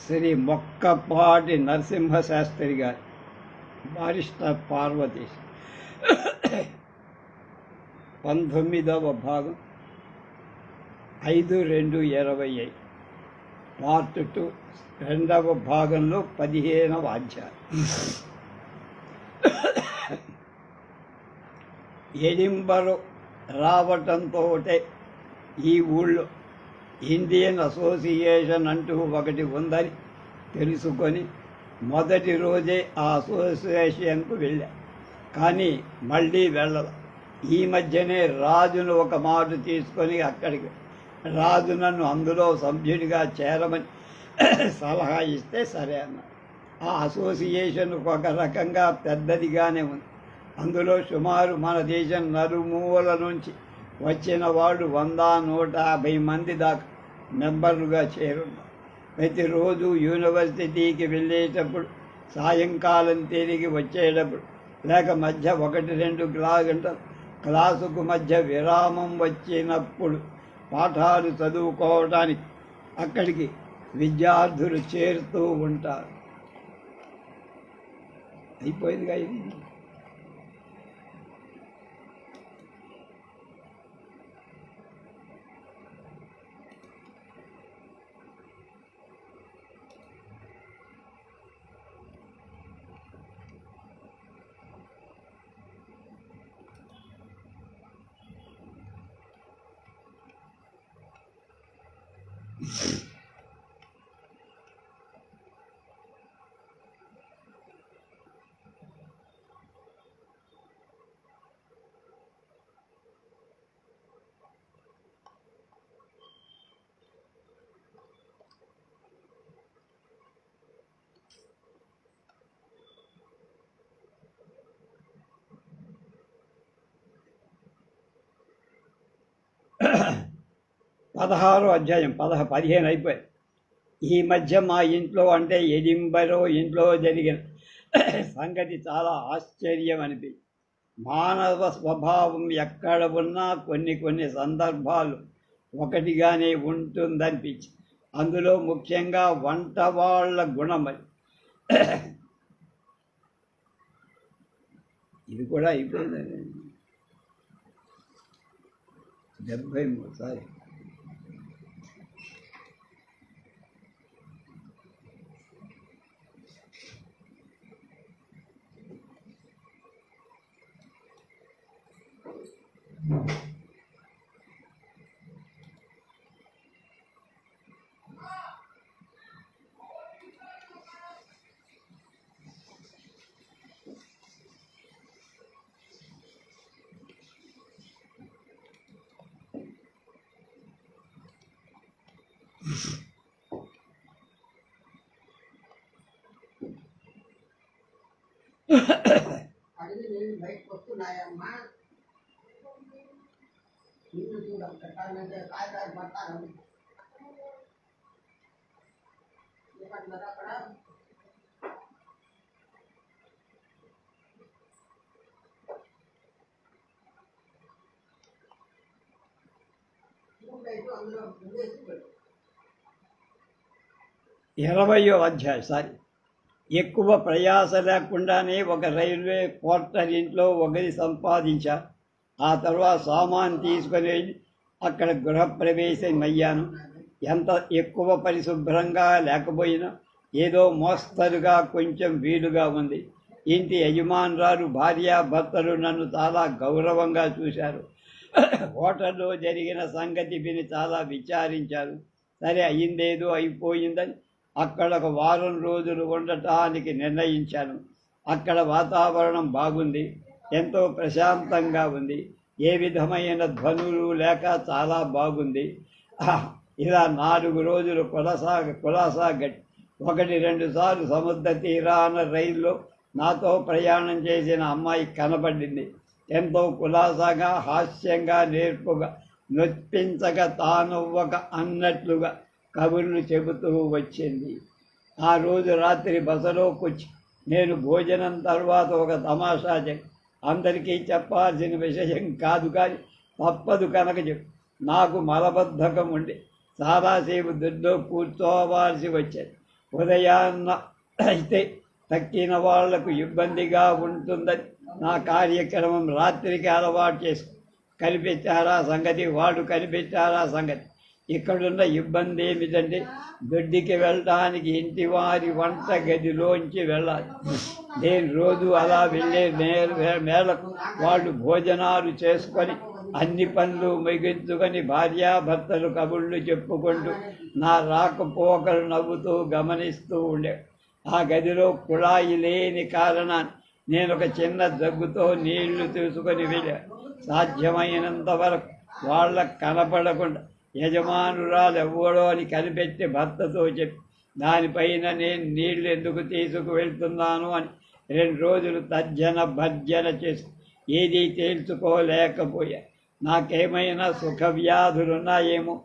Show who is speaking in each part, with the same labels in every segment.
Speaker 1: శ్రీ మొక్కపాటి నరసింహశాస్త్రి గారి బారిస్టర్ పార్వతి 19వ భాగం 5/2/25 పార్ట్ 2 రెండవ భాగంలో 15వ అధ్యాయం. ఎడింబరో రావటంతో ఈ ఊళ్ళో ఇండియన్ అసోసియేషన్ అంటూ ఒకటి ఉందని తెలుసుకొని మొదటి రోజే ఆ అసోసియేషన్కు వెళ్ళా. కానీ మళ్ళీ వెళ్ళాల. ఈ మధ్యనే రాజును ఒక మాట తీసుకొని అక్కడికి రాజు నన్ను అందులో సభ్యుడిగా చేరమని సలహా ఇస్తే సరే అన్నా. ఆ అసోసియేషన్ ఒక రకంగా పెద్దదిగానే ఉంది. అందులో సుమారు మన దేశం నలుమూల నుంచి వచ్చిన వాళ్ళు 100-150 మంది దాకా మెంబర్లుగా చేరున్నారు. ప్రతిరోజు యూనివర్సిటీకి వెళ్ళేటప్పుడు, సాయంకాలం తిరిగి వచ్చేటప్పుడు, లేక మధ్య 1-2 గంటలు క్లాసుకు మధ్య విరామం వచ్చినప్పుడు పాఠాలు చదువుకోవడానికి అక్కడికి విద్యార్థులు చేరుతూ ఉంటారు. అయిపోయిందిగా ఇది. పదహారో అధ్యాయం 15 అయిపోయాయి. ఈ మధ్య మా ఇంట్లో, అంటే ఎడింబరో ఇంట్లో జరిగిన సంగతి చాలా ఆశ్చర్యం అనిపించింది. మానవ స్వభావం ఎక్కడ ఉన్నా కొన్ని సందర్భాలు ఒకటిగానే ఉంటుందనిపించింది. అందులో ముఖ్యంగా వంట వాళ్ళ గుణమని. ఇది కూడా అయిపోయిందండి. 73 సారీ.
Speaker 2: అడిగి నేను బయటకు వస్తున్నాయమ్మా, నిన్ను చూడంటే కాయకాయ పడతాను అక్కడ. అందులో
Speaker 1: 20వ అధ్యాయం. సారీ. ఎక్కువ ప్రయాస లేకుండానే ఒక రైల్వే క్వార్టర్ ఇంట్లో ఒకరి సంపాదించా. ఆ తర్వాత సామాన్ తీసుకొని వెళ్ళి అక్కడ గృహప్రవేశం అయ్యాను. ఎంత ఎక్కువ పరిశుభ్రంగా లేకపోయినా ఏదో మోస్తరుగా కొంచెం వీలుగా ఉంది. ఇంటి యజమానురాలు, భార్యాభర్తలు నన్ను చాలా గౌరవంగా చూశారు. హోటల్లో జరిగిన సంగతి విని చాలా విచారించారు. సరే, అయిందేదో అయిపోయిందని అక్కడ ఒక వారం రోజులు ఉండటానికి నిర్ణయించాను. అక్కడ వాతావరణం బాగుంది, ఎంతో ప్రశాంతంగా ఉంది, ఏ విధమైన ధ్వనులు లేక చాలా బాగుంది. ఇలా 4 రోజులు కులాసాగట్టి 1-2 సార్లు సముద్ర తీరాన రైల్లో నాతో ప్రయాణం చేసిన అమ్మాయి కనబడింది. ఎంతో కులాసాగా, హాస్యంగా, నేర్పుగా, నొప్పించగా, తానొవ్వక అన్నట్లుగా కబుర్లు చెబుతూ వచ్చింది. ఆ రోజు రాత్రి బసలో కూర్చి నేను భోజనం తర్వాత ఒక తమాషా అందరికీ చెప్పాల్సిన విషయం కాదు, కానీ తప్పదు కనుక చెప్పు. నాకు మలబద్ధకం ఉండి చాలాసేపు దొడ్లో కూర్చోవాల్సి వచ్చేది. ఉదయాన్న అయితే తక్కిన వాళ్లకు ఇబ్బందిగా ఉంటుందని నా కార్యక్రమం రాత్రికి అలవాటు చేసి కనిపెట్టారా సంగతి, వాడు కనిపెట్టారా సంగతి. ఇక్కడున్న ఇబ్బంది ఏమిటంటే దొడ్డికి వెళ్ళడానికి ఇంటి వారి వంట గదిలోంచి వెళ్ళాలి. నేను రోజు అలా వెళ్ళే మేళకు వాళ్ళు భోజనాలు చేసుకొని అన్ని పనులు ముగించుకొని భార్యాభర్తలు కబుళ్ళు చెప్పుకుంటూ నా రాకపోకలు నవ్వుతూ గమనిస్తూ ఉండే. ఆ గదిలో కుళాయి లేని కారణాన్ని నేను ఒక చిన్న జగ్గుతో నీళ్లు తీసుకొని వెళ్ళాను. సాధ్యమైనంత వరకు వాళ్ళకు కనపడకుండా యజమానురాలు ఎవ్వడో అని కనిపెట్టి భర్తతో చెప్పి దానిపైన నేను నీళ్లు ఎందుకు తీసుకువెళ్తున్నాను అని 2 రోజులు తర్జన భర్జన చేసి ఏదీ తేల్చుకోలేకపోయా. నాకేమైనా సుఖ వ్యాధులున్నాయేమో,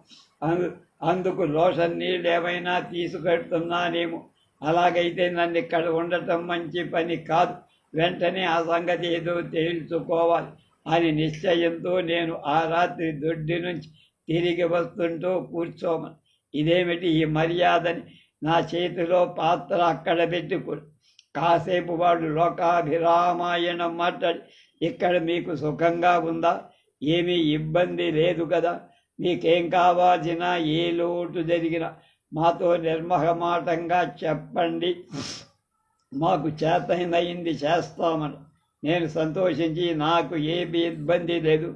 Speaker 1: అందుకు లోషన్ నీళ్ళు ఏమైనా తీసుకెళ్తున్నానేమో. అలాగైతే నన్ను ఇక్కడ ఉండటం మంచి పని కాదు. వెంటనే ఆ సంగతి ఏదో తేల్చుకోవాలి అని నిశ్చయంతో నేను ఆ రాత్రి దొడ్డి నుంచి తిరిగి వస్తుంటూ కూర్చోమని. ఇదేమిటి ఈ మర్యాదని నా చేతిలో పాత్ర అక్కడ పెట్టుకుని కాసేపు వాడు లోకాభిరామాయణం మాట్లాడి, ఇక్కడ మీకు సుఖంగా ఉందా, ఏమీ ఇబ్బంది లేదు కదా, మీకేం కావాల్సినా ఏ లోటు జరిగినా మాతో నిర్మహమాటంగా చెప్పండి, మాకు చేతనైంది చేస్తామని. నేను సంతోషించి నాకు ఏమీ ఇబ్బంది లేదు,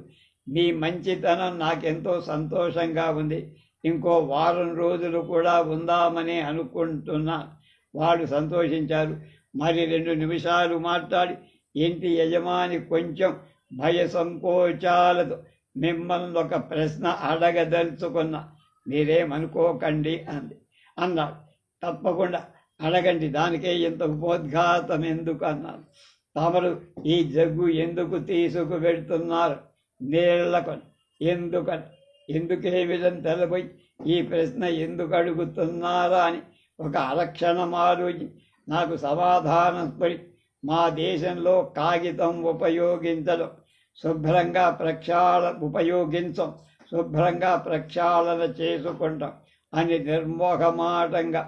Speaker 1: మీ మంచితనం నాకెంతో సంతోషంగా ఉంది, ఇంకో వారం రోజులు కూడా ఉందామని అనుకుంటున్నాను. వాళ్ళు సంతోషించారు. మరి 2 నిమిషాలు మాట్లాడి ఇంటి యజమాని కొంచెం భయ సంకోచాలతో మిమ్మల్ని ఒక ప్రశ్న అడగదలుచుకున్నా, మీరేమనుకోకండి అన్నాడు. తప్పకుండా అడగండి, దానికే ఇంత ఉపోద్ఘాతం ఎందుకు అన్నాను. తమరు ఈ జగ్గు ఎందుకు తీసుకువెళ్తున్నారు? నీళ్లకొని. ఎందుకేమిదని తెలబోయి ఈ ప్రశ్న ఎందుకు అడుగుతున్నారా అని ఒక అరక్షణం ఆలోచి నాకు సమాధానం పడి, మా దేశంలో కాగితం ఉపయోగించడం, శుభ్రంగా ప్రక్షాళన చేసుకుంటాం అని నిర్మోహమాటంగా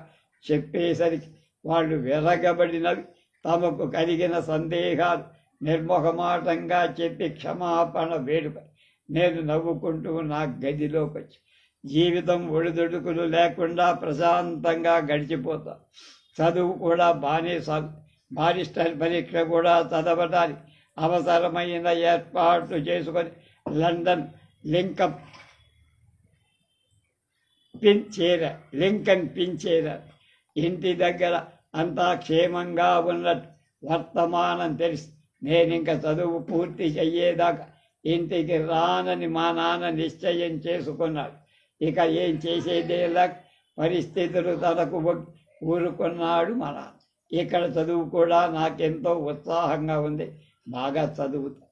Speaker 1: చెప్పేసరికి వాళ్ళు విరగబడినవి. తమకు కలిగిన సందేహాలు నిర్మోహమాటంగా చెప్పి క్షమాపణ వేడుక. నేను నవ్వుకుంటూ నా గదిలోకి వచ్చి జీవితం ఒడిదుడుకులు లేకుండా ప్రశాంతంగా గడిచిపోతా. చదువు కూడా బాగానే బారిస్టర్ పరీక్ష కూడా చదవడానికి అవసరమైన ఏర్పాట్లు చేసుకొని లండన్ లింకన్ పిన్ చేరారు. ఇంటి దగ్గర అంతా క్షేమంగా ఉన్నట్టు వర్తమానం తెలిసి నేనింక చదువు పూర్తి చెయ్యేదాకా ఇంటికి రానని మా నాన్న నిశ్చయం చేసుకున్నాడు. ఇక ఏం చేసేదేలా పరిస్థితులు తనకు ఊరుకున్నాడు మా నాన్న. ఇక్కడ చదువు కూడా నాకెంతో ఉత్సాహంగా ఉంది, బాగా చదువుతా.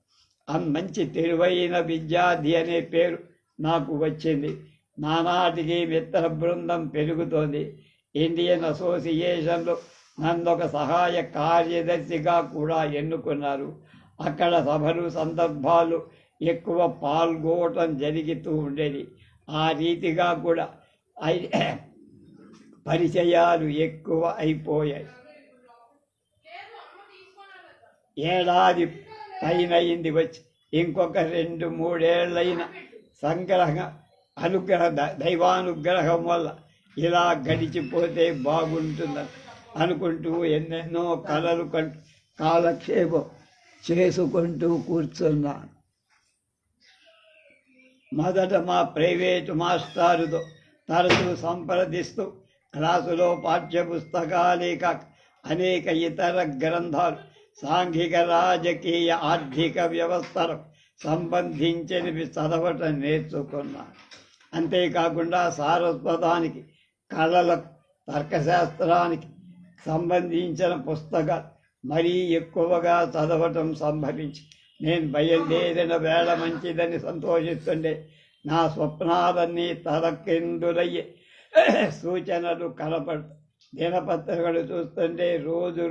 Speaker 1: మంచి తెలివైన విద్యార్థి అనే పేరు నాకు వచ్చింది. నానాటికి మిత్ర బృందం పెరుగుతోంది. ఇండియన్ అసోసియేషన్లో నన్నొక సహాయ కార్యదర్శిగా కూడా ఎన్నుకున్నారు. అక్కడ సభలు సందర్భాలు ఎక్కువ పాల్గొనటం జరుగుతూ ఉండేది. ఆ రీతిగా కూడా పరిచయాలు ఎక్కువ అయిపోయాయి. ఏడాది పైనయింది వచ్చి, ఇంకొక 2-3 ఏళ్ళైన దైవానుగ్రహం వల్ల ఇలా గడిచిపోతే బాగుంటుందని అనుకుంటూ ఎన్నెన్నో కలలు కాలక్షేపం చేసుకుంటూ కూర్చున్నాను. మొదట మా ప్రైవేటు మాస్టారుతో తరచూ సంప్రదిస్తూ క్లాసులో పాఠ్యపుస్తకాలే కాక అనేక ఇతర గ్రంథాలు, సాంఘిక రాజకీయ ఆర్థిక వ్యవస్థలకు సంబంధించినవి చదవటం నేర్చుకున్నాను. అంతేకాకుండా సారస్వతానికి, కళలకు, తర్కశాస్త్రానికి సంబంధించిన పుస్తకాలు మరీ ఎక్కువగా చదవటం సంభవించి నేను బయలుదేరిన వేళ మంచిదని సంతోషిస్తుండే. నా స్వప్నాలన్నీ తలకిందులయ్యే సూచనలు కనపడతాయి. దినపత్రికలు చూస్తుంటే రోజు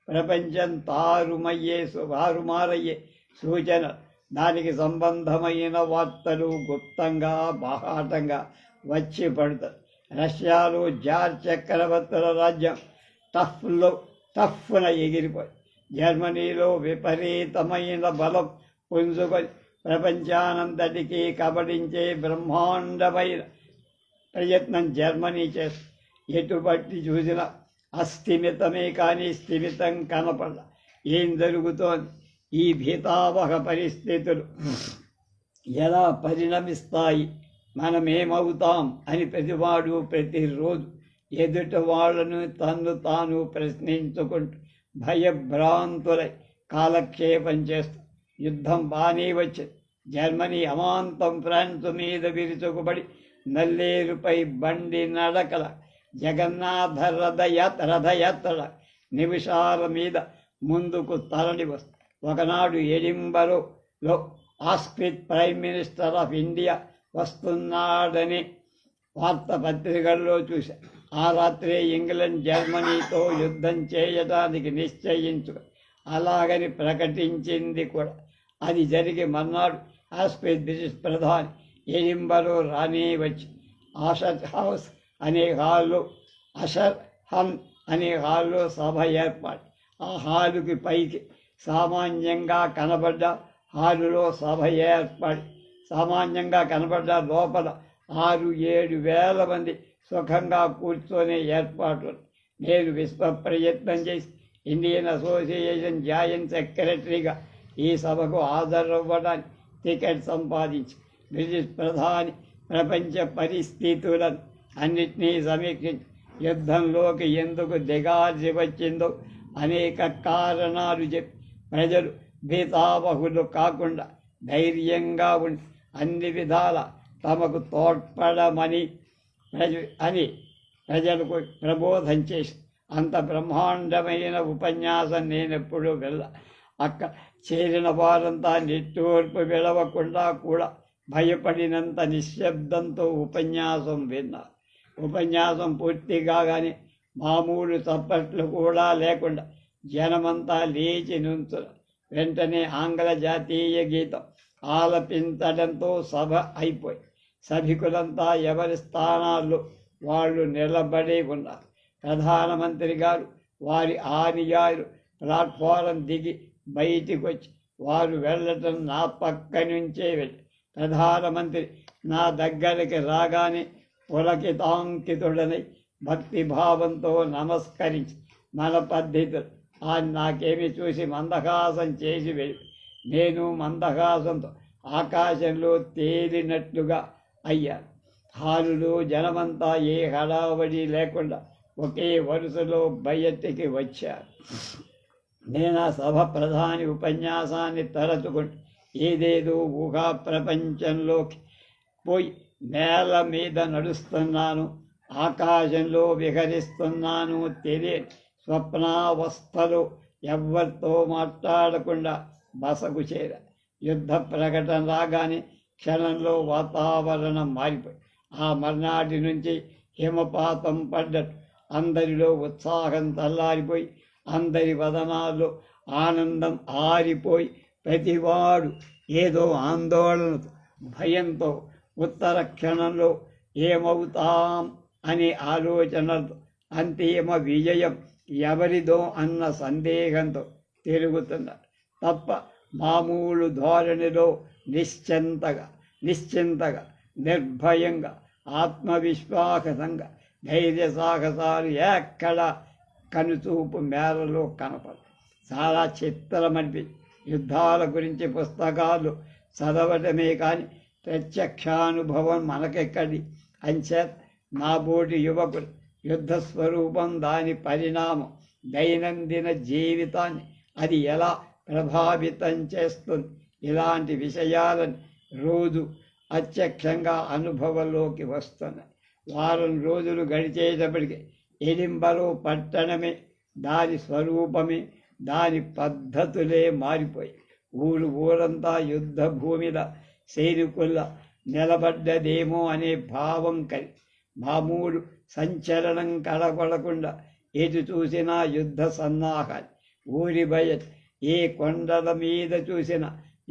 Speaker 1: ప్రపంచం తారుమారయ్యే సూచన, దానికి సంబంధమైన వార్తలు గుప్తంగా బాహాటంగా వచ్చి పడతాయి. రష్యాలో జార్ చక్రవర్తుల రాజ్యం టఫ్న ఎగిరిపోయి జర్మనీలో విపరీతమైన బలం పుంజుకొని ప్రపంచానంతటికీ కబడించే బ్రహ్మాండమైన ప్రయత్నం జర్మనీ చేస్తుంది. ఎటుబట్టి చూసినా అస్థిమితమే కానీ స్థిమితం కనపడ. ఏం జరుగుతోంది? ఈ భీతావహ పరిస్థితులు ఎలా పరిణమిస్తాయి, మనమేమవుతాం అని ప్రతివాడు ప్రతిరోజు ఎదుట వాళ్ళను తన్ను తాను ప్రశ్నించుకుంటూ భయభ్రాంతులై కాలక్షేపం చేస్తూ యుద్ధం బాగానే వచ్చింది. జర్మనీ అమాంతం ఫ్రాన్స్ మీద విరుచుకుపడి నల్లేరుపై బండి నడకల జగన్నాథ రథయాత్ర నిమిషాల మీద ముందుకు తరలి వస్తుంది. ఒకనాడు ఎడింబరోలో Asquith prime minister of India వస్తున్నాడని వార్తాపత్రికల్లో చూశా. ఆ రాత్రే ఇంగ్లాండ్ జర్మనీతో యుద్ధం చేయడానికి నిశ్చయించు అలాగని ప్రకటించింది కూడా. అది జరిగి మర్నాడు ఆస్క్విత్ బ్రిటిష్ ప్రధాని ఎడింబరో రానే వచ్చి అషర్ హమ్ అనే హాల్లో సభ ఏర్పాటు. ఆ హాలుకి పైకి సామాన్యంగా కనబడ్డ హాలులో సభ ఏర్పడి సామాన్యంగా కనబడ్డ లోపల 6-7 వేల మంది సుఖంగా కూర్చొనే ఏర్పాట్లు. నేను విశ్వ ప్రయత్నం చేసి ఇండియన్ అసోసియేషన్ జాయింట్ సెక్రటరీగా ఈ సభకు హాజరవ్వడానికి టికెట్ సంపాదించి బ్రిటిష్ ప్రధాని ప్రపంచ పరిస్థితులను అన్నిటినీ సమీక్షించి యుద్ధంలోకి ఎందుకు దిగాల్సి వచ్చిందో అనేక కారణాలు చెప్పి ప్రజలు భీతావహులు కాకుండా ధైర్యంగా ఉండి అన్ని విధాల తమకు తోడ్పడమని ప్రజలకు ప్రబోధం చేసి అంత బ్రహ్మాండమైన ఉపన్యాసం నేనెప్పుడూ అక్కడ చేరిన వారంతా నిట్టూర్పు విడవకుండా కూడా భయపడినంత నిశ్శబ్దంతో ఉపన్యాసం విన్నారు. ఉపన్యాసం పూర్తి కాగానే మామూలు చప్పట్లు కూడా లేకుండా జనమంతా లేచి నుంచున్నారు. వెంటనే ఆంగ్ల జాతీయ గీతం ఆలపించడంతో సభ అయిపోయి సభికులంతా ఎవరి స్థానాల్లో వాళ్ళు నిలబడి ఉన్నారు. ప్రధానమంత్రి గారు వారి ఆనియారు ప్లాట్ఫారం దిగి బయటికి వచ్చి వారు వెళ్ళటం నా పక్క నుంచే వెళ్ళి ప్రధానమంత్రి నా దగ్గరికి రాగానే పులకితాంకితుడనై భక్తిభావంతో నమస్కరించి మన పద్ధతులు ఆయన నాకేమి చూసి మందహాసం చేసి వెళ్ళి నేను మందహాసంతో ఆకాశంలో తేలినట్లుగా అయ్యాను. హాలులో జనమంతా ఏ హడావడి లేకుండా ఒకే వరుసలో బయటికి వచ్చారు. నేను ఆ సభ ప్రధాని ఉపన్యాసాన్ని తరచుకుంటూ ఏదేదో ఊహా ప్రపంచంలోకి పోయి నేల మీద నడుస్తున్నాను, ఆకాశంలో విహరిస్తున్నాను తెలియని స్వప్నావస్థలో ఎవరితో మాట్లాడకుండా బసకు చేర. యుద్ధ ప్రకటన రాగానే క్షణంలో వాతావరణం మారిపోయి ఆ మర్నాటి నుంచి హిమపాతం పడ్డట్టు అందరిలో ఉత్సాహం తల్లారిపోయి అందరి వదనాల్లో ఆనందం ఆరిపోయి ప్రతివాడు ఏదో ఆందోళనతో భయంతో ఉత్తర క్షణంలో ఏమవుతాం అనే ఆలోచనలతో అంతిమ విజయం ఎవరిదో అన్న సందేహంతో తిరుగుతున్నారు తప్ప మామూలు ధోరణిలో నిశ్చింతగా నిర్భయంగా ఆత్మవిశ్వాసంగా ధైర్య సాహసాలు ఎక్కడ కనుచూపు మేరలో కనపడదు. చాలా చిత్రమనిపి యుద్ధాల గురించి పుస్తకాలు చదవటమే కానీ ప్రత్యక్షానుభవం మనకెక్కడి. అంచేత నాబోటి యువకులు యుద్ధ స్వరూపం, దాని పరిణామం, దైనందిన జీవితాన్ని అది ఎలా ప్రభావితం చేస్తుంది, ఇలాంటి విషయాలను రోజు అత్యక్షంగా అనుభవంలోకి వస్తున్నాయి. వారం రోజులు గడిచేటప్పటికి ఎడింబరో పట్టణమే, దాని స్వరూపమే, దాని పద్ధతులే మారిపోయి ఊరంతా యుద్ధ భూమిలా సేరుకుల్లా నిలబడ్డదేమో అనే భావం మామూలు సంచలనం కనపడకుండా ఎటు చూసినా యుద్ధ సన్నాహాలు. ఊరి బయట ఏ కొండల మీద చూసిన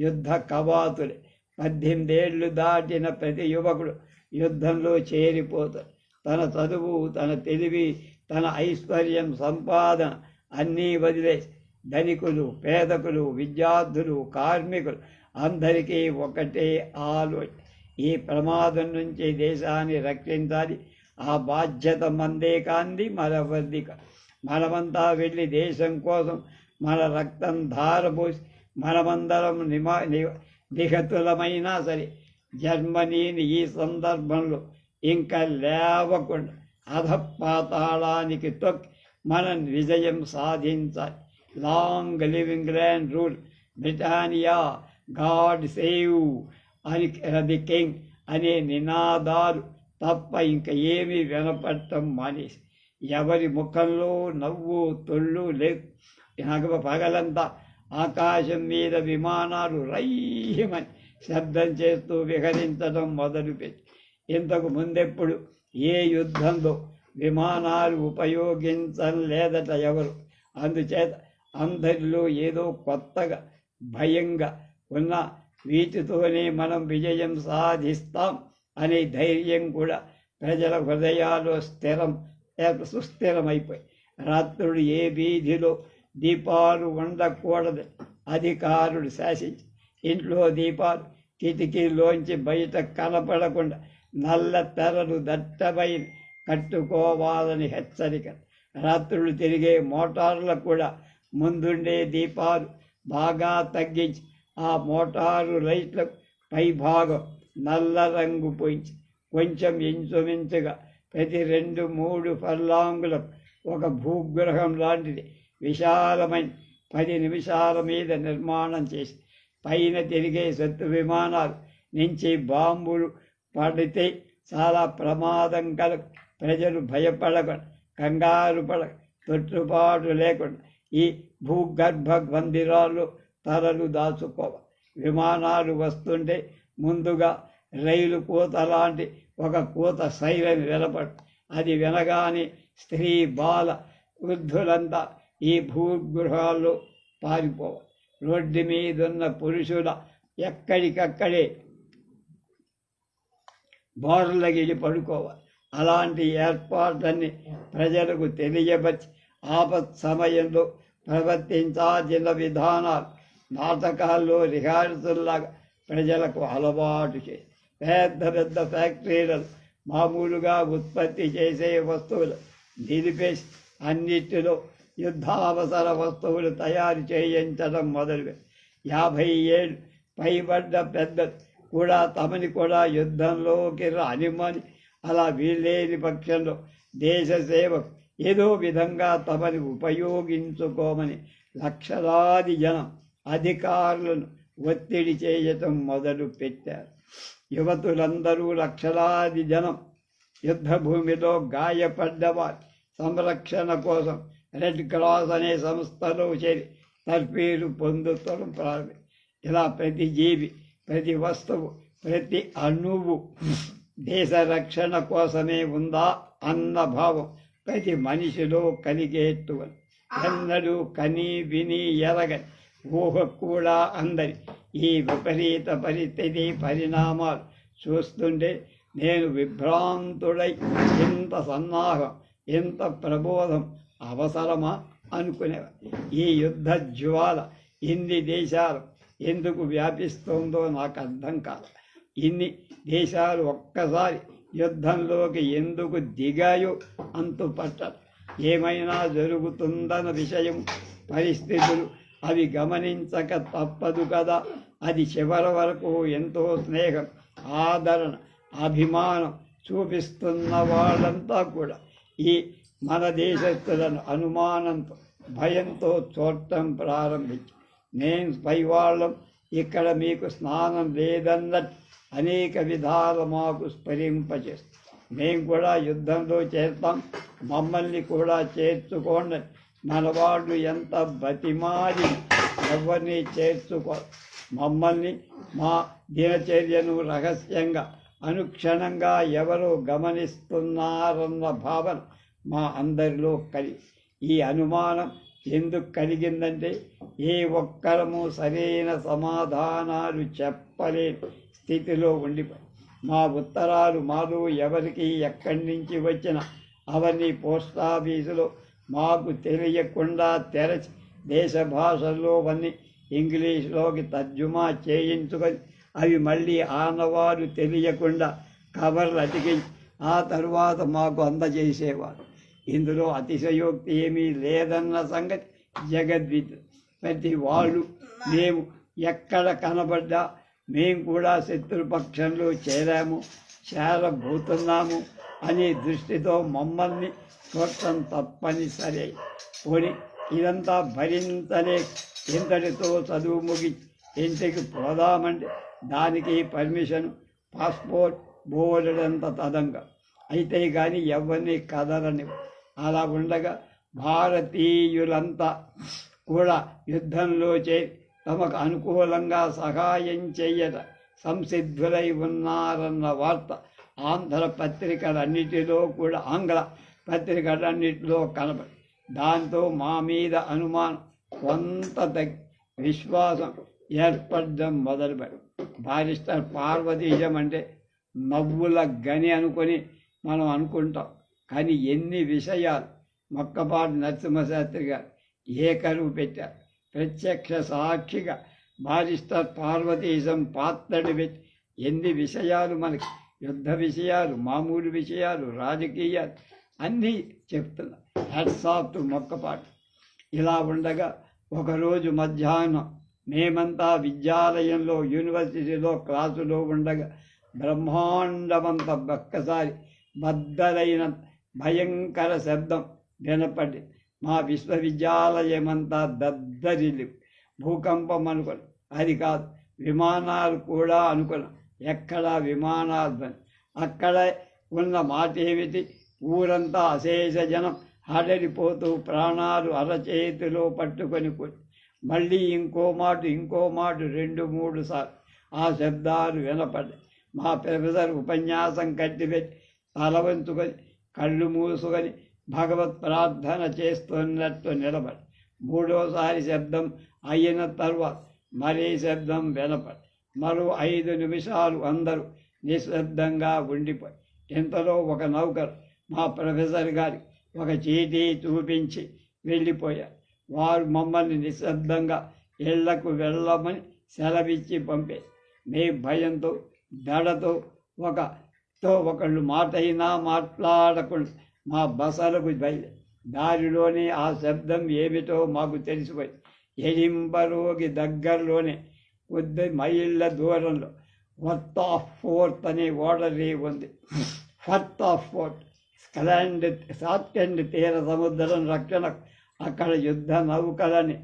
Speaker 1: యుద్ధ కవాతులే. 18 ఏళ్ళు దాటిన ప్రతి యువకుడు యుద్ధంలో చేరిపోతాడు. తన చదువు, తన తెలివి, తన ఐశ్వర్యం, సంపాదన అన్నీ వదిలేసి ధనికులు, పేదకులు, విద్యార్థులు, కార్మికులు అందరికీ ఒకటే ఆలోచన, ఈ ప్రమాదం నుంచి దేశాన్ని రక్షించాలి. ఆ బాధ్యత మందే కాంది మరెవరిది కాదు. మనమంతా వెళ్ళి దేశం కోసం మన రక్తం ధారపోసి మనమందరం నిహతులమైనా సరే జర్మనీని ఈ సందర్భంలో ఇంకా లేవకుండా అధపాతాళానికి తొక్కి మనం విజయం సాధించాలి. Long live England rule, Britannia, God save అని ది కింగ్ అనే నినాదాలు తప్ప ఇంకా ఏమీ వినపడటం మానేసి ఎవరి ముఖంలో నవ్వు తొళ్ళు లేదు. పగలంతా ఆకాశం మీద విమానాలు రయ్యమని శబ్దం చేస్తూ విహరించడం మొదలుపెట్టి ఇంతకు ముందెప్పుడు ఏ యుద్ధంలో విమానాలు ఉపయోగించలేదట ఎవరు. అందుచేత అందరిలో ఏదో కొత్తగా భయంగా ఉన్న వీటితోనే మనం విజయం సాధిస్తాం అనే ధైర్యం కూడా ప్రజల హృదయాల్లో సుస్థిరమైపోయి రాత్రులు ఏ వీధిలో దీపాలు ఉండకూడదు అధికారులు శాసించి ఇంట్లో దీపాలు కిటికీలోంచి బయట కనపడకుండా నల్ల తెరలు దట్టమైన కట్టుకోవాలని హెచ్చరిక. రాత్రులు తిరిగే మోటార్లకు కూడా ముందుండే దీపాలు బాగా తగ్గించి ఆ మోటారు లైట్లకు పైభాగం నల్ల రంగు పోయించి కొంచెం ఇంచుమించుగా ప్రతి 2-3 ఫర్లాంగులకు ఒక భూగ్రహం లాంటిది విశాలమైన 10 నిమిషాల మీద నిర్మాణం చేసి పైన తిరిగే శత్రు విమానాలు నుంచి బాంబులు పడితే చాలా ప్రమాదం కలగ. ప్రజలు భయపడకుండా, కంగారు పడక, తొట్టుపాటు లేకుండా ఈ భూగర్భ మందిరాల్లో తలలు దాచుకోవాలి. విమానాలు వస్తుంటే ముందుగా రైలు కూత లాంటి ఒక కూత సైరన్ వినపడు. అది వినగానే స్త్రీ, బాల, వృద్ధులంతా ఈ భూగృహాల్లో పారిపోవాలి. రోడ్డు మీదున్న పురుషుల ఎక్కడికక్కడే బోర్లగిలి పడుకోవాలి. అలాంటి ఏర్పాట్లన్నీ ప్రజలకు తెలియబట్టి ఆపత్ సమయంలో ప్రవర్తించాల్సిన విధానాలు నాటకాల్లో రిహార్సల్లాగా ప్రజలకు అలవాటు చేసి పెద్ద పెద్ద ఫ్యాక్టరీలను మామూలుగా ఉత్పత్తి చేసే వస్తువులు నిలిపేసి అన్నిటిలో యుద్ధావసర వస్తువులు తయారు చేయించడం మొదలుపెట్టి 50 ఏళ్ళు పైబడ్డ పెద్దలు కూడా తమని కూడా యుద్ధంలోకి రానిమ్మని, అలా వీల్లేని పక్షంలో దేశ సేవకు ఏదో విధంగా తమని ఉపయోగించుకోమని లక్షలాది జనం అధికారులను ఒత్తిడి చేయటం మొదలు పెట్టారు. యువతులందరూ లక్షలాది జనం యుద్ధభూమిలో గాయపడ్డవారి సంరక్షణ కోసం రెడ్ క్రాస్ అనే సంస్థలో చేరి తర్ఫీదు పొందుతూ ప్రారంభం. ఇలా ప్రతి జీవి, ప్రతి వస్తువు, ప్రతి అణువు దేశ రక్షణ కోసమే ఉందా అన్న భావం ప్రతి మనిషిలో కలిగేట్టువని ఎన్నడూ కని విని ఎరగని ఊహ కూడా అందరి ఈ విపరీత పరిస్థితి పరిణామాలు చూస్తుంటే నేను విభ్రాంతుడై ఇంత సన్నాహం, ఇంత ప్రబోధం అవసరమా అనుకునేవాడు. ఈ యుద్ధ జ్వాల ఇన్ని దేశాలు ఎందుకు వ్యాపిస్తోందో నాకు అర్థం కాదు. ఇన్ని దేశాలు ఒక్కసారి యుద్ధంలోకి ఎందుకు దిగాయో అంతు పట్టదు. ఏమైనా జరుగుతుందన్న విషయం, పరిస్థితులు అవి గమనించక తప్పదు కదా. అది చివరి వరకు ఎంతో స్నేహం, ఆదరణ, అభిమానం చూపిస్తున్న వాళ్ళంతా కూడా ఈ మన దేశస్తులను అనుమానంతో, భయంతో చూడటం ప్రారంభించి నేను పైవాళ్ళం, ఇక్కడ మీకు స్నానం లేదన్నట్టు అనేక విధాలు మాకు స్ఫరింపచేస్తాం. మేము కూడా యుద్ధంలో చేస్తాం, మమ్మల్ని కూడా చేర్చుకోండి. మనవాళ్ళు ఎంత బతిమాలి ఎవరిని చేర్చుకో, మమ్మల్ని మా దినచర్యను రహస్యంగా అనుక్షణంగా ఎవరో గమనిస్తున్నారన్న భావన మా అందరిలో ఈ అనుమానం ఎందుకు కలిగిందంటే ఏ ఒక్కరము సరైన సమాధానాలు చెప్పలేని స్థితిలో ఉండిపోయి మా ఉత్తరాలు మాలో ఎవరికి ఎక్కడి నుంచి వచ్చిన అవన్నీ పోస్టాఫీసులో మాకు తెలియకుండా తెరచి దేశ భాషల్లో అవన్నీ ఇంగ్లీష్లోకి తర్జుమా చేయించుకొని అవి మళ్ళీ ఆనవారు తెలియకుండా కవర్లు అతికించి ఆ తరువాత మాకు అందజేసేవారు. ఇందులో అతిశయోక్తి ఏమీ లేదన్న సంగతి జగద్విత్. ప్రతి వాళ్ళు మేము ఎక్కడ కనబడ్డా మేము కూడా శత్రుపక్షంలో చేరబోతున్నాము అనే దృష్టితో మమ్మల్ని చూడటం తప్పనిసరి. పోనీ ఇదంతా భరించలే ఇంతటితో చదువు ముగించి ఇంటికి పోదామంటే దానికి పర్మిషన్, పాస్పోర్ట్ బోర్డంత తదంగా అయితే కానీ ఎవరిని కదలని. అలా ఉండగా భారతీయులంతా కూడా యుద్ధంలో తమకు అనుకూలంగా సహాయం చెయ్యట సంసిద్ధులై ఉన్నారన్న వార్త ఆంధ్ర పత్రికలన్నిటిలో కూడా ఆంగ్ల పత్రికలన్నిటిలో కనబడి దాంతో మా మీద అనుమానం కొంత విశ్వాసం ఏర్పడడం మొదలుపెట్టాం. బారిస్టర్ పార్వతీశం అంటే నవ్వుల గని అనుకొని మనం అనుకుంటాం. కానీ ఎన్ని విషయాలు మొక్కపాటి నరసింహశాస్త్రి గారు ఏకరువు పెట్టారు. ప్రత్యక్ష సాక్షిగా బారిస్టర్ పార్వతీశం పాత్రని పెట్టి ఎన్ని విషయాలు మనకి యుద్ధ విషయాలు, మామూలు విషయాలు, రాజకీయాలు అన్నీ చెప్తున్నా. Hats off to Mokkapati. ఇలా ఉండగా ఒకరోజు మధ్యాహ్నం మేమంతా విద్యాలయంలో యూనివర్సిటీలో క్లాసులో ఉండగా బ్రహ్మాండమంత ఒక్కసారి బద్దలైన భయంకర శబ్దం వినపడి మా విశ్వవిద్యాలయమంతా దద్దరిల్లి భూకంపం అనుకున్నాం. అది కాదు, విమానాలు కూడా అనుకున్నాం. ఎక్కడా విమానాలు అక్కడ ఉన్న మాట ఏమిటి, ఊరంతా అశేష జనం హడలిపోతూ ప్రాణాలు అరచేతిలో పట్టుకొని మళ్ళీ ఇంకో మాట 2-3 సార్లు ఆ శబ్దాలు వినపడ్డాయి. మా ప్రొఫెసర్ ఉపన్యాసం కట్టిపెట్టి తల వంచుకొని కళ్ళు మూసుకొని భగవత్ ప్రార్థన చేస్తున్నట్టు నిలబడి మూడోసారి శబ్దం అయిన తర్వాత మరీ శబ్దం వినపడి మరో 5 నిమిషాలు అందరూ నిశ్శబ్దంగా ఉండిపోయి ఇంతలో ఒక నౌకరు మా ప్రొఫెసర్ గారి ఒక చీటీ చూపించి వెళ్ళిపోయారు. వారు మమ్మల్ని నిశ్శబ్దంగా ఇళ్లకు వెళ్ళమని సెలవిచ్చి పంపే. మే భయంతో దడతో ఒకళ్ళు మాట అయినా మాట్లాడకుండా మా బసలకు బయలు. దారిలోనే ఆ శబ్దం ఏమిటో మాకు తెలిసిపోయి ఎడింబరోగి దగ్గరలోనే కొద్ది మైళ్ళ దూరంలో వర్త్ ఆఫ్ ఫోర్త్ అనే ఓడరీ ఉంది. ఫర్త్ ఆఫ్ ఫోర్త్ స్కాట్లాండ్ తీర సముద్రం రక్షణ అక్కడ యుద్ధ నౌకలని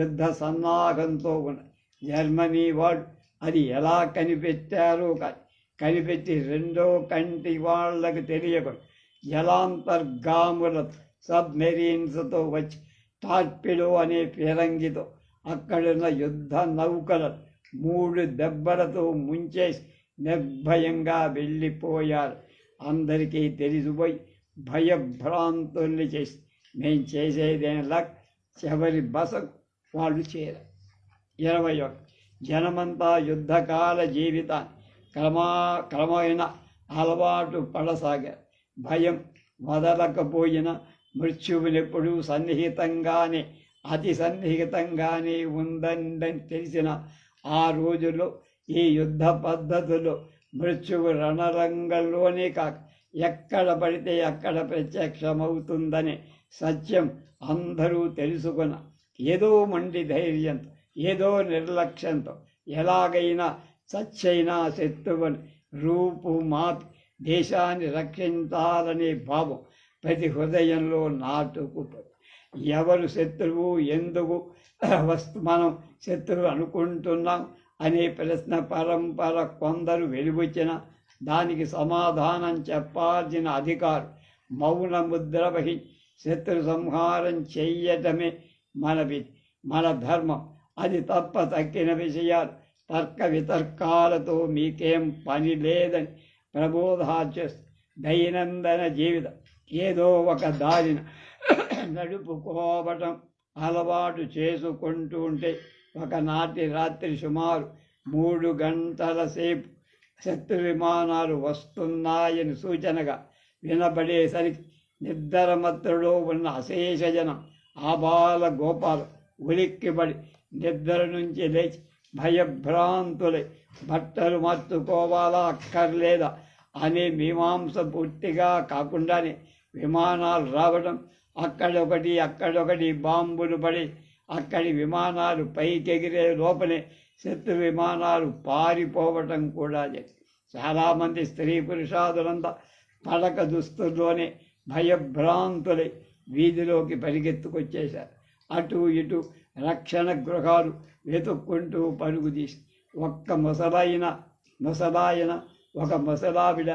Speaker 1: యుద్ధ సన్నాహంతో ఉన్న జర్మనీ వాళ్ళు అది ఎలా కనిపెట్టారో కనిపెట్టి రెండో కంటి వాళ్ళకు తెలియకుండా జలాంతర్గాముల సబ్మెరీన్స్తో వచ్చి టార్పిడో అనే ఫిరంగితో అక్కడున్న యుద్ధ నౌకలను 3 దెబ్బలతో ముంచేసి నిర్భయంగా వెళ్ళిపోయారు. అందరికీ తెలిసిపోయి భయభ్రాంతుల్ని చేసి మేము చేసేదేలా చివరి బసకు వాళ్ళు చేరారు. 21 జనమంతా యుద్ధకాల జీవితాన్ని క్రమమైన అలవాటు పడసాగారు. భయం వదలకపోయినా మృత్యువునెప్పుడు సన్నిహితంగానే అతి సన్నిహితంగానే ఉందని తెలిసిన ఆ రోజుల్లో ఈ యుద్ధ పద్ధతుల్లో మృత్యువు రణరంగంలోనే కాక ఎక్కడ పడితే అక్కడ ప్రత్యక్షమవుతుందనే సత్యం అందరూ తెలుసుకున్న ఏదో మండి ధైర్యంతో ఏదో నిర్లక్ష్యంతో ఎలాగైనా సచ్చైనా శత్రువుని రూపు మాపి దేశాన్ని రక్షించాలనే భావం ప్రతి హృదయంలో నాటుకుపోయి ఎవరు శత్రువు, ఎందుకు మనం శత్రువు అనుకుంటున్నాం అనే ప్రశ్న పరంపర కొందరు వెలువచ్చిన దానికి సమాధానం చెప్పాల్సిన అధికారం మౌన ముద్ర వహించి శత్రు సంహారం చెయ్యటమే మన ధర్మం. అది తప్ప తక్కిన విషయాలు తర్క వితర్కాలతో మీకేం పని లేదని ప్రబోధాచేస్తూ దైనందిన జీవితం ఏదో ఒక దారిన నడుపుకోవటం అలవాటు చేసుకుంటూ ఉంటే ఒకనాటి రాత్రి సుమారు 3 గంటల సేపు శత్రు విమానాలు వస్తున్నాయని సూచనగా వినబడేసరికి నిద్రమత్తులో ఉన్న అశేష జనం ఆబాల గోపాలు ఉలిక్కిబడి నిద్ర నుంచి లేచి భయభ్రాంతులై బట్టలు మార్చుకోవాలా అక్కర్లేదా అనే మీమాంస పూర్తిగా కాకుండానే విమానాలు రావడం, అక్కడొకటి బాంబులు పడి అక్కడి విమానాలు పైకెగిరే లోపలే శత్రు విమానాలు పారిపోవటం కూడా చాలామంది స్త్రీ పురుషాదులంతా పడక దుస్తుల్లోనే భయభ్రాంతులై వీధిలోకి పరిగెత్తుకొచ్చేశారు. అటు ఇటు రక్షణ గృహాలు వెతుక్కుంటూ పరుగు తీసి ఒక్క ముసలాయన ఒక ముసలావిడ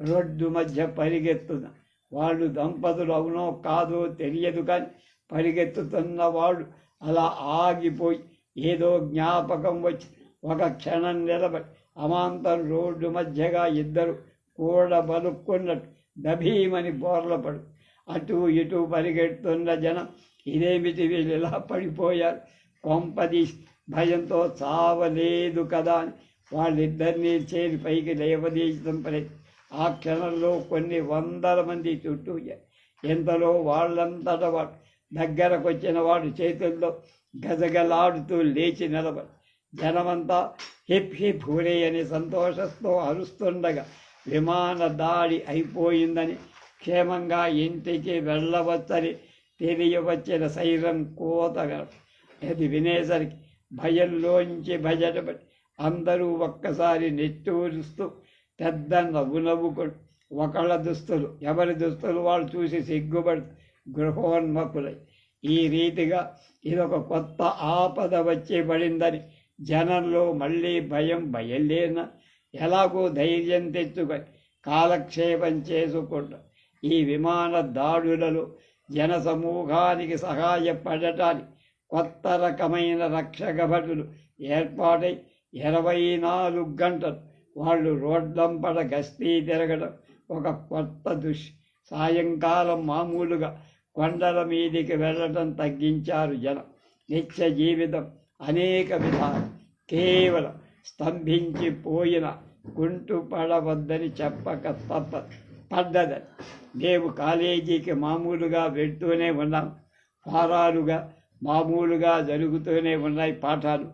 Speaker 1: రోడ్డు మధ్య పరిగెత్తున. వాళ్ళు దంపతులు అవునో కాదో తెలియదు, కానీ పరిగెత్తుతున్నవాడు అలా ఆగిపోయి ఏదో జ్ఞాపకం వచ్చి ఒక క్షణం నిలబడి అమాంతం రోడ్డు మధ్యగా ఇద్దరు కూడబలుక్కున్నట్టు దభీమని బోర్లపడు. అటు ఇటు పరిగెడుతున్న జనం ఇదేమిటి వీళ్ళు ఇలా పడిపోయారు, కొంపదీసి భయంతో చావలేదు కదా అని వాళ్ళిద్దరినీ చేరి పైకి లేవదీయడం ప్రయత్నం. ఆ క్షణంలో కొన్ని వందల మంది చుట్టూ ఎంతలో వాళ్ళంతట వాడు దగ్గరకు వచ్చిన వాడు చేతుల్లో గజగలాడుతూ లేచి నిలబడి జనమంతా హిప్ హిప్ హురే అని సంతోషంతో అరుస్తుండగా విమాన దాడి అయిపోయిందని, క్షేమంగా ఇంటికి వెళ్ళవచ్చని తెలియవచ్చిన సైరన్ కోతగా అది వినేసరికి భయంలోంచి భజటపడి అందరూ ఒక్కసారి నెట్టూరుస్తూ పెద్ద నవ్వుకొని ఒకళ్ళ దుస్తులు ఎవరి దుస్తులు వాళ్ళు చూసి సిగ్గుపడి గృహోన్మకులై ఈ రీతిగా ఇదొక కొత్త ఆపద వచ్చి పడిందని జనంలో మళ్ళీ భయం బయలుదేరిన ఎలాగో ధైర్యం తెచ్చుకొని కాలక్షేపం చేసుకుంటూ ఈ విమాన దాడులలో జన సమూహానికి సహాయపడటానికి కొత్త రకమైన రక్షక భటులు ఏర్పాటై 24 గంటలు వాళ్ళు రోడ్లంపట గస్తీ తిరగడం ఒక కొత్త సాయంకాలం మామూలుగా కొండల మీదికి వెళ్ళటం తగ్గించారు జనం. నిత్య జీవితం అనేక విధాలు కేవలం స్తంభించిపోయిన కుంటు పడవద్దని చెప్పక పడ్డదని. మేము కాలేజీకి మామూలుగా వెళ్తూనే ఉన్నాం, వారాలుగా మామూలుగా జరుగుతూనే ఉన్నాయి పాఠాలు.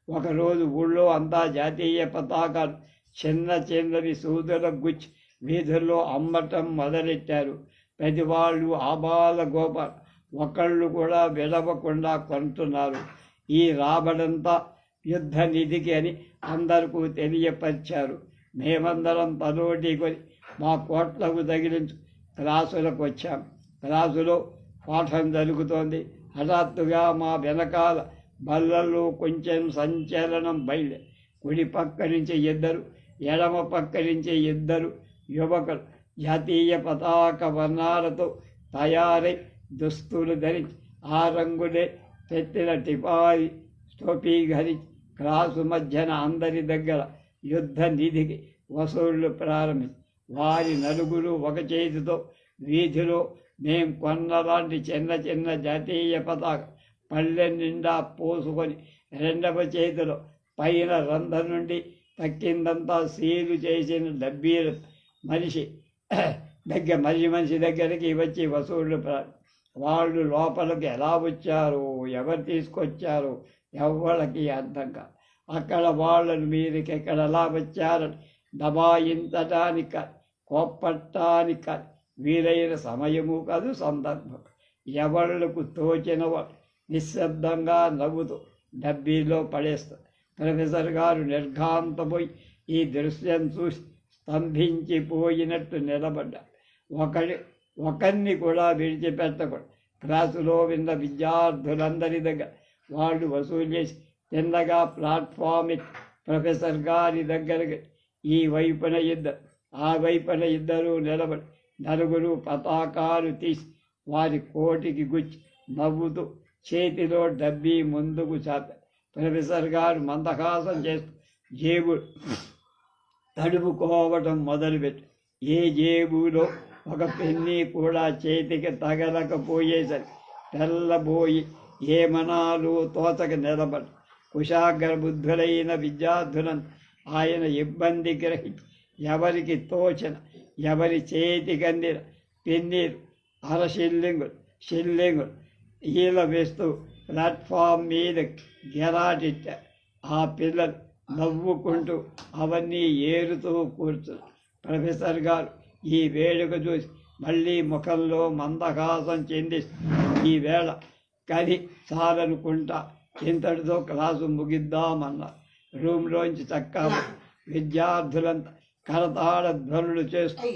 Speaker 1: ఒకరోజు ఊళ్ళో అంతా జాతీయ పతాకాలు చిన్నవి సూదుల గుచ్చి వీధుల్లో అమ్మటం మొదలెట్టారు. ప్రతివాళ్ళు ఆబాల గోపాలు ఒకళ్ళు కూడా విడవకుండా కొంటున్నారు. ఈ రాబడంతా యుద్ధ నిధికి అని అందరికీ తెలియపరిచారు. మేమందరం తలోటి కొని మా కోట్లకు తగిలించు క్లాసులకు వచ్చాం. క్లాసులో పాఠం జరుగుతోంది. హఠాత్తుగా మా వెనకాల బల్లల్లో కొంచెం సంచలనం బయలు. కుడి పక్క నుంచి ఇద్దరు, ఎడమ పక్క నుంచి ఇద్దరు యువకులు జాతీయ పతాక వర్ణాలతో తయారై దుస్తులు ధరించి ఆ రంగులే పెట్టిన టిపాయి టోపీ ధరించి క్లాసు మధ్యన అందరి దగ్గర యుద్ధ నిధికి వసూళ్లు ప్రారంభించి వారి నలుగురు ఒక చేతితో వీధిలో మేం కొన్నలాంటి చిన్న జాతీయ పతాక పళ్ళె నిండా పోసుకొని రెండవ చేతిలో పైన రంధ్ర నుండి తక్కిందంతా సీలు చేసిన డబ్బీలు మనిషి దగ్గరికి వచ్చి వసూళ్లు వాళ్ళు లోపలికి ఎలా వచ్చారో ఎవరు తీసుకొచ్చారో ఎవరికి అర్థం కాదు. అక్కడ వాళ్ళను మీరికి ఎక్కడ ఎలా వచ్చారని దబాయించటానికి కోప్పట్టానికి వీలైన సమయము కాదు, సందర్భం. ఎవళ్లకు తోచిన వాళ్ళు నిశ్శబ్దంగా నవ్వుతూ డబ్బీలో పడేస్తారు. ప్రొఫెసర్ గారు నిర్ఘాంతపోయి ఈ దృశ్యం చూసి స్తంభించిపోయినట్టు నిలబడ్డారు. ఒకరిని కూడా విడిచిపెట్టకూడదు. క్లాసులో విన్న విద్యార్థులందరి దగ్గర వాళ్ళు వసూలు చేసి తిన్నగా ప్లాట్ఫామ్ ప్రొఫెసర్ గారి దగ్గరికి ఈ వైపున ఇద్దరు ఆ వైపున ఇద్దరు నిలబడి నలుగురు పతాకాలు తీసి వారి కోటికి గుచ్చి నవ్వుతూ చేతిలో డబ్బీ ముందుకు చాపారు. ప్రొఫెసర్ గారు మందహాసం చేస్తూ జేబులు తడుపుకోవటం మొదలుపెట్టి ఏ జేబులో ఒక పెన్నీ కూడా చేతికి తగలకపోయేసరికి తెల్లబోయి ఏమనాలు తోచక నిలబడి కుశాగ్ర బుద్ధులైన విద్యార్థులను ఆయన ఇబ్బంది గ్రహించి ఎవరికి తోచిన ఎవరి చేతికి అందిన పెన్నీరు షిల్లింగులు ఈల వేస్తూ ప్లాట్ఫామ్ మీద గెరాటిట్టారు. ఆ పిల్లలు నవ్వుకుంటూ అవన్నీ ఏరుతూ కూర్చున్నారు. ప్రొఫెసర్ గారు ఈ వేడుక చూసి మళ్ళీ ముఖంలో మందహాసం చెందిస్తూ ఈవేళ కది చాలనుకుంటా, ఇంతటితో క్లాసు ముగిద్దామన్నారు. రూమ్లోంచి చక్కా విద్యార్థులంతా కరతాళ ధ్వనులు చేస్తూ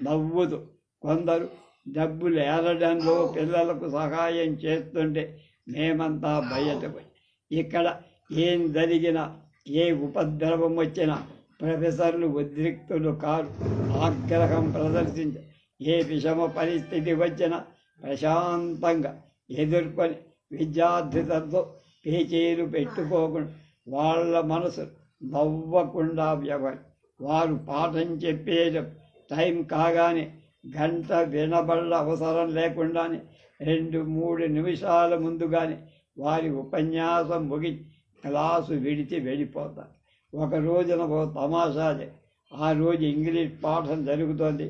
Speaker 1: నవ్వుతూ, కొందరు డబ్బులు ఏరడంలో పిల్లలకు సహాయం చేస్తుంటే మేమంతా బయటకు. ఇక్కడ ఏం జరిగినా, ఏ ఉపద్రవం వచ్చినా ప్రొఫెసర్లు ఉద్రిక్తులు కారు, ఆగ్రహం ప్రదర్శించి ఏ విషమ పరిస్థితి వచ్చినా ప్రశాంతంగా ఎదుర్కొని విద్యార్థులతో పేచీలు పెట్టుకోకుండా వాళ్ళ మనసు నవ్వకుండా వారు పాఠం చెప్పేది టైం కాగానే గంట వినబడ్డ అవసరం లేకుండానే 2-3 నిమిషాల ముందుగానే వారి ఉపన్యాసం ముగించి క్లాసు విడిచి వెళ్ళిపోతారు. ఒక రోజున ఓ తమాషాదే. ఆ రోజు ఇంగ్లీష్ పాఠం జరుగుతోంది.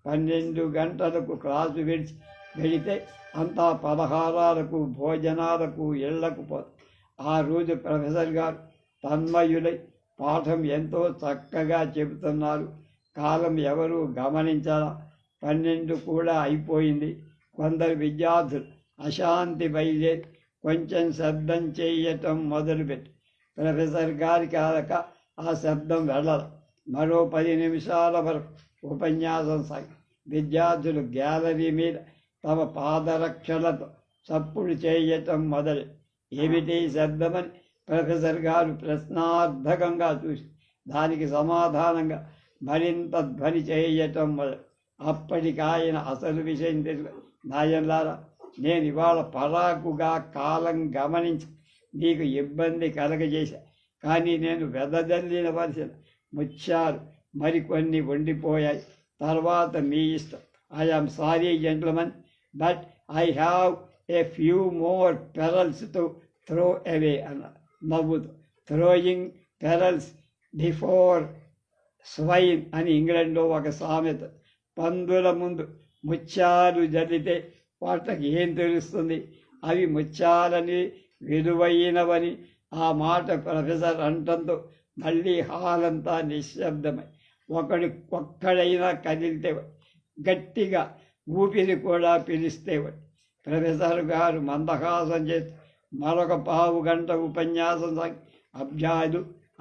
Speaker 1: 12 గంటలకు క్లాసు విడిచి వెళితే అంతా పలహారాలకు భోజనాలకు ఇళ్లకు పోతారు. ఆ రోజు ప్రొఫెసర్ గారు తన్మయులై పాఠం ఎంతో చక్కగా చెబుతున్నారు. కాలం ఎవరూ గమనించాలా. 12 కూడా అయిపోయింది. కొందరు విద్యార్థులు అశాంతి బయలుదేరి కొంచెం శబ్దం చేయటం మొదలుపెట్టి ప్రొఫెసర్ గారికి ఆ శబ్దం వెళ్ళాల. మరో 10 నిమిషాల వరకు ఉపన్యాసం సాగి విద్యార్థులు గ్యాలరీ మీద తమ పాదరక్షలతో చప్పుడు చేయటం మొదలు. ఏమిటి శబ్దమని ప్రొఫెసర్ గారు ప్రశ్నార్థకంగా చూసి దానికి సమాధానంగా మరింత ధ్వని చేయటం మొదలు. అప్పటికాయన అసలు విషయం తెలుసు. నాయనలారా, నేను ఇవాళ పరాకుగా కాలం గమనించి మీకు ఇబ్బంది కలగజేశా. కానీ నేను వెదజల్లిన వలసిన ముత్యాలు మరికొన్ని వండిపోయాయి. తర్వాత మీ ఇష్టం. I am sorry gentlemen, but I have a few more pearls to throw away అన్నారు నవ్వుతూ. థ్రోయింగ్ పెరల్స్ బిఫోర్ స్వైన్ అని ఇంగ్లాండ్లో ఒక సామెత. పందుల ముందు ముత్యాలు జల్లితే వాటికి ఏం తెలుస్తుంది? అవి ముత్యాలని విలువైనవని ఆ మాట ప్రొఫెసర్ అంటంతో మళ్ళీ హాలంతా నిశ్శబ్దమై ఒక్కడైనా కదిలితే గట్టిగా ఊపిరి కూడా పిలిస్తేవాడు. ప్రొఫెసర్ గారు మందహాసం చేసి మరొక 15 గంట ఉపన్యాసం సాగి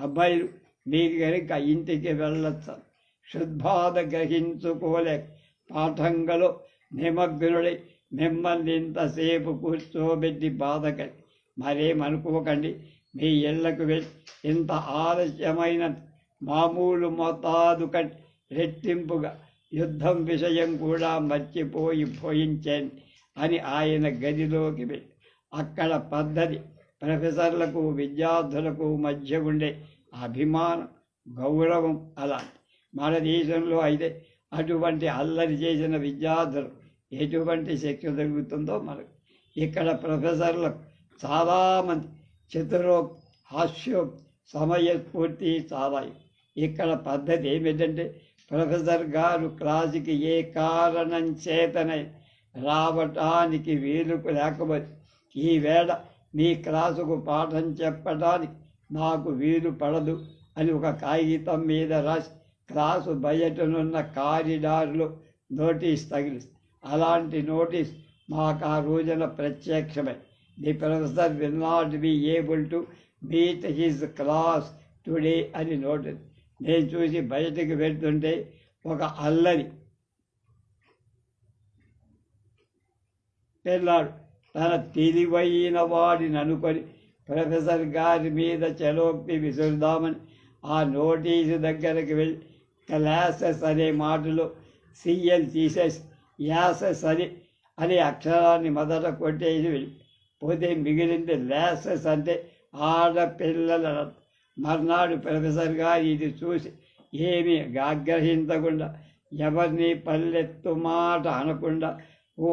Speaker 1: అబ్బాయిలు మీకు కనుక ఇంటికి వెళ్ళొచ్చు. శుద్బాధ గ్రహించుకోలేక పాఠంలో నిమగ్నుడై మిమ్మల్ని ఇంతసేపు కూర్చోబెట్టి బాధకలి. మరేమనుకోకండి. మీ ఇళ్లకు వెళ్ళి ఇంత ఆలస్యమైన మామూలు మోతాదు కంటే రెట్టింపుగా యుద్ధం విషయం కూడా మర్చిపోయి పోయించండి అని ఆయన గదిలోకి వెళ్ళి అక్కడ పద్ధతి ప్రొఫెసర్లకు విద్యార్థులకు మధ్య ఉండే అభిమానం, గౌరవం అలాంటి. మన దేశంలో అయితే అటువంటి అల్లరి చేసిన విద్యార్థులు ఎటువంటి శిక్ష జరుగుతుందో మనకు. ఇక్కడ ప్రొఫెసర్లకు చాలామంది చతురోక్తి, హాస్యోక్తి, సమయస్ఫూర్తి చాలా. ఇక్కడ పద్ధతి ఏమిటంటే ప్రొఫెసర్ గారు క్లాసుకి ఏ కారణం చేతనై రావటానికి వీలుకు లేకపోతే ఈవేళ మీ క్లాసుకు పాఠం చెప్పడానికి నాకు వీలు పడదు అని ఒక కాగితం మీద రాసి క్లాసు బయటనున్న కారిడార్లో నోటీస్ తగిలిస్తుంది. అలాంటి నోటీస్ మాకు ఆ రోజున ప్రత్యక్షమై the professor will not be able to meet his class today అని నోటీస్. నేను చూసి బయటకు వెళ్తుంటే ఒక అల్లరి పిల్లాడు తన తెలివైన వాడిని అనుకొని ప్రొఫెసర్ గారి మీద చలోక్తి విసురుదామని ఆ నోటీసు దగ్గరికి వెళ్ళి క్లాసెస్ అనే మాటలో సిఎల్ తీసేసి యాసెస్ అనే అక్షరాన్ని మొదట కొట్టేసి వెళ్ళి పోతే మిగిలింది లాసెస్ అంటే ఆడపిల్లల. మర్నాడు ప్రొఫెసర్ గారు ఇది చూసి ఏమీ ఆగ్రహించకుండా ఎవరిని పల్లెత్తు మాట అనకుండా ఓ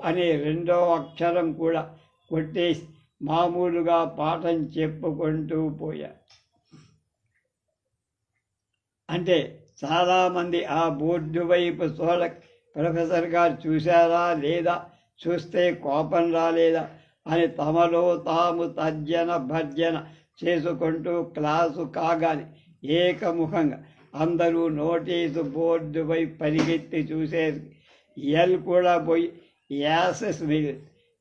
Speaker 1: అనే రెండో అక్షరం కూడా కొట్టేసి మామూలుగా పాఠం చెప్పుకుంటూ పోయారు. అంటే చాలామంది ఆ బోర్డు వైపు ప్రొఫెసర్ గారు చూశారా లేదా, చూస్తే కోపం రాలేదా అని తమలో తాము తర్జన భర్జన చేసుకుంటూ క్లాసు కాగానే ఏకముఖంగా అందరూ నోటీసు బోర్డు వైపు పరిగెత్తి చూసేది. ఎల్ కూడా పోయి యాసెస్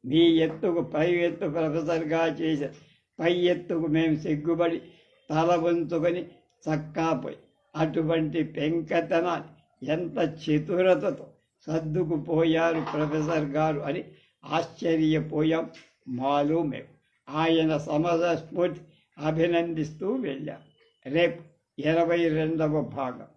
Speaker 1: మీ ఎత్తుకు పై ఎత్తు ప్రొఫెసర్గా చేశారు. పై ఎత్తుకు మేము సిగ్గుపడి తల వంచుకొని చక్కాపోయి అటువంటి పెంకతనాన్ని ఎంత చతురతతో సర్దుకుపోయారు ప్రొఫెసర్ గారు అని ఆశ్చర్యపోయాం మాలో మేము. ఆయన సమరస్ఫూర్తి అభినందిస్తూ వెళ్ళాం. రేపు 22వ భాగం.